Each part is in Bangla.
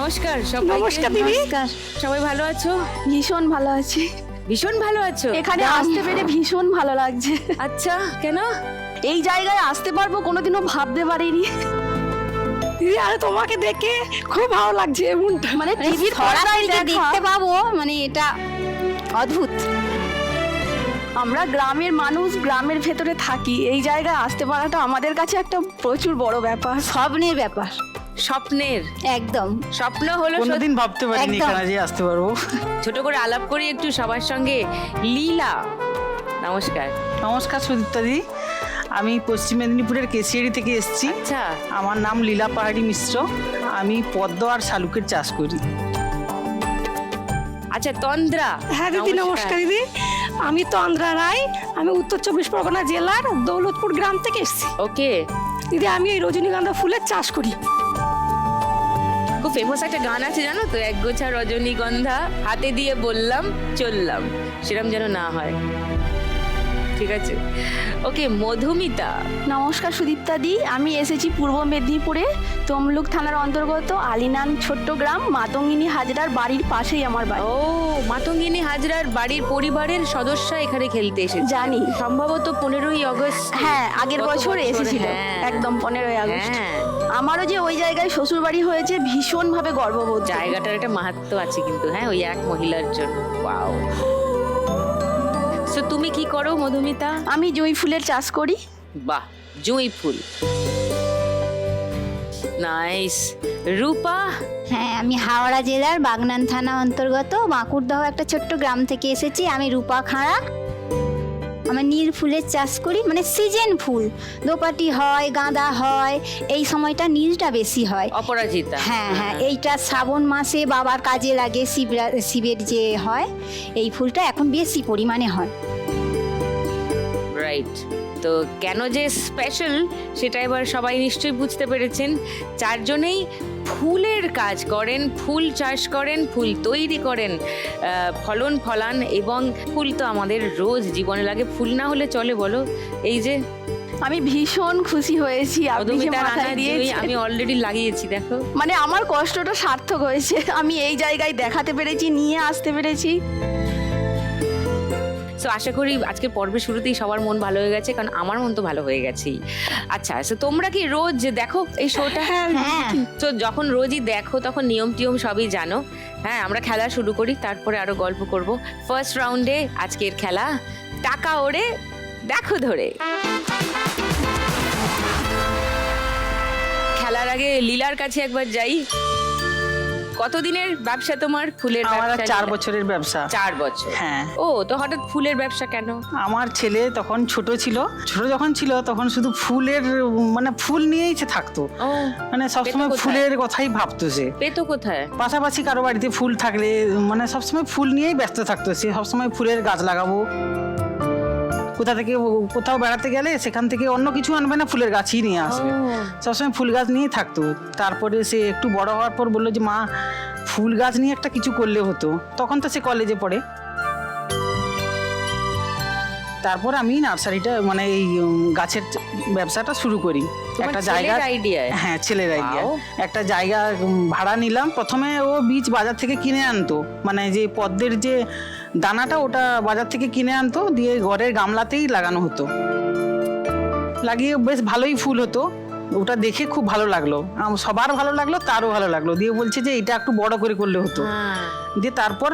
নমস্কার সবাইকে। নমস্কার দিদি। নমস্কার। সবাই ভালো আছো? ভীষণ ভালো আছি, ভীষণ ভালো আছো? এখানে আসতে পেরে ভীষণ ভালো লাগছে। আচ্ছা, কেন? এই জায়গায় আসতে পারবো কোনোদিনও ভাবতে পারিনি। দিদি আর তোমাকে দেখে খুব ভালো লাগছে, এমনটা মানে টিভির পর্দায় দেখতে পাবো, মানে এটা অদ্ভুত। আমরা গ্রামের মানুষ, গ্রামের ভেতরে থাকি, এই জায়গায় আসতে পারাটা আমাদের কাছে একটা প্রচুর বড় ব্যাপার, স্বপ্নের ব্যাপার। স্বপ্নের একদম স্বপ্ন হলো কোনোদিন ভাবতে পারিনি একদম। এখানে যে আসতে পারবো। ছোট করে আলাপ করি একটু সবার সঙ্গে। লীলা, নমস্কার। নমস্কার সুদীপ্তা দি, আমি পশ্চিম মেদিনীপুরের কেশিয়ারি থেকে এসেছি। আচ্ছা, আমার নাম লীলা পাহাড়ি মিশ্র। আমি পদ্ম আর শালুকের চাষ করি। আচ্ছা তন্দ্রা। হ্যাঁ দিদি নমস্কার দিদি, আমি তন্দ্রা রায়, আমি উত্তর চব্বিশ পরগনা জেলার দৌলতপুর গ্রাম থেকে এসেছি। ওকে, দিদি আমি এই রজনীগন্ধা ফুলের চাষ করি। খুব ফেমাস একটা গান আছে জানো তো, এক গোছা রজনীগন্ধা হাতে দিয়ে বললাম চললাম, সেরম যেন না হয়। ঠিক আছে, ওকে। মধুমিতা, নমস্কার সুদীপ্তা দি, আমি এসেছি পূর্ব মেদিনীপুরে তমলুক থানার অন্তর্গত আলিনান ছোট্ট গ্রাম, মাতঙ্গিনী হাজরার বাড়ির পাশেই আমার বাড়ি। ও মাতঙ্গিনী হাজরার বাড়ির পরিবারের সদস্য এখানে খেলতে এসেছে। জানি। সম্ভবত 15ই আগস্ট। হ্যাঁ আগের গত বছর এসেছিল, হ্যাঁ। একদম 15ই আগস্ট। হ্যাঁ, আমারও যে ওই জায়গায় শ্বশুর বাড়ি হয়েছে ভীষণ ভাবে গর্ববোধ করি। জায়গাটার একটা মাহাত্ম্য আছে কিন্তু, হ্যাঁ, ওই এক মহিলার জন্য। ওয়াও। সো তুমি কি করো মধুমিতা? আমি জুঁই ফুলের চাষ করি। বাহ, জুঁই ফুল, নাইস। রূপা, হ্যাঁ, আমি হাওড়া জেলার বাগনান থানা অন্তর্গত বাঁকুড়দহ একটা ছোট্ট গ্রাম থেকে এসেছি। আমি রূপা খাঁড়া। আমার নীল ফুলের চাষ করি, মানে সিজন ফুল, দোপাটি হয়, গাঁদা হয়, এই সময়টা নীলটা বেশি হয়। অপরাজিতা। হ্যাঁ হ্যাঁ, এইটা শ্রাবণ মাসে বাবার কাজে লাগে, শিবের যে হয়, এই ফুলটা এখন বেশি পরিমাণে হয়। রাইট। তো কেন যে স্পেশাল সেটা এবার সবাই নিশ্চয়ই বুঝতে পেরেছেন। চারজনেই ফুলের কাজ করেন, ফুল চাষ করেন, ফুল তৈরি করেন, ফলন ফলান, এবং ফুল তো আমাদের রোজ জীবনে লাগে। ফুল না হলে চলে বলো? এই যে আমি ভীষণ খুশি হয়েছি আপনি যে মধুমিতার মাথায় আনার দিয়েছেন। জুঁই আমি অলরেডি লাগিয়েছি, দেখো। মানে আমার কষ্টটা সার্থক হয়েছে, আমি এই জায়গায় দেখাতে পেরেছি, নিয়ে আসতে পেরেছি। সো আশা করি আজকের পর্বের শুরুতেই সবার মন ভালো হয়ে গেছে, কারণ আমার মন তো ভালো হয়ে গেছেই। আচ্ছা, সো তোমরা কি রোজ দেখো এই শোটা? হ্যাঁ। তো যখন রোজই দেখো তখন নিয়ম টিয়ম সবই জানো। হ্যাঁ, আমরা খেলা শুরু করি, তারপরে আরো গল্প করব। ফার্স্ট রাউন্ডে আজকের খেলা টাকা ওড়ে দেখো ধরে। খেলার আগে লীলার কাছে একবার যাই। কতদিনের ব্যবসা তোমার ফুলের আমার ব্যবসা? 4 বছরের ব্যবসা। 4 বছর। হ্যাঁ। ও, তো হঠাৎ ফুলের ব্যবসা কেন? আমার ছেলে তখন ছোট ছিল, যখন ছিল তখন শুধু ফুলের, মানে ফুল নিয়েই সে থাকতো, ও, মানে সবসময় কোথায়? ফুলের কথাই ভাবতো সে। পেতো কোথায়? পাশাপাশি কারো বাড়িতে ফুল থাকলে মানে সবসময় ফুল নিয়েই ব্যস্ত থাকতো সে। সবসময় ফুলের গাছ লাগাবো, কোথাও বেড়াতে গেলে সেখান থেকে অন্য কিছু আনবে না, ফুলের গাছই নিয়ে আসবে। সবসময় ফুল গাছ নিয়েই থাকতো। তারপরে সে একটু বড় হওয়ার পর বললো যে মা, ফুল গাছ নিয়ে একটা কিছু করলে হতো। তখন তো সে কলেজে পড়ে। তারপর আমি নার্সারিটা, মানে এই গাছের ব্যবসাটা শুরু করি। একটা জায়গা, আইডিয়া। হ্যাঁ ছেলের আইডিয়া। Wow. একটা জায়গা ভাড়া নিলাম। প্রথমে ও বীজ বাজার থেকে কিনে আনতো, মানে যে পদ্মের যে দানাটা ওটা বাজার থেকে কিনে আনতো, দিয়ে ঘরের গামলাতেই লাগানো হতো। লাগিয়ে বেশ ভালোই ফুল হতো। ওটা দেখে খুব ভালো লাগলো, সবার ভালো লাগলো, তারও ভালো লাগলো। দিয়ে বলছে যে এটা একটু বড় করে করলে হতো। দিয়ে তারপর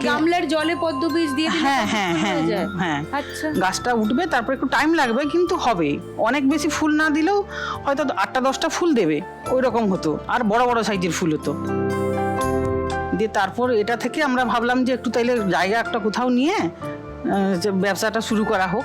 গামলার জলে পদ্ম বীজ দিয়ে দিলে হ্যাঁ পদ্ম হ্যাঁ ফুল হ্যাঁ হয়ে যায়? হ্যাঁ, আচ্ছা। গাছটা উঠবে, তারপর একটু টাইম লাগবে কিন্তু হবে। অনেক বেশি ফুল না দিলেও হয়তো 8টা 10টা ফুল দেবে, ওই রকম হতো। আর বড় বড় সাইজের ফুল হতো। দিয়ে তারপর এটা থেকে আমরা ভাবলাম যে একটু তাইলে জায়গা একটা কোথাও নিয়ে যে ব্যবসাটা শুরু করা হোক।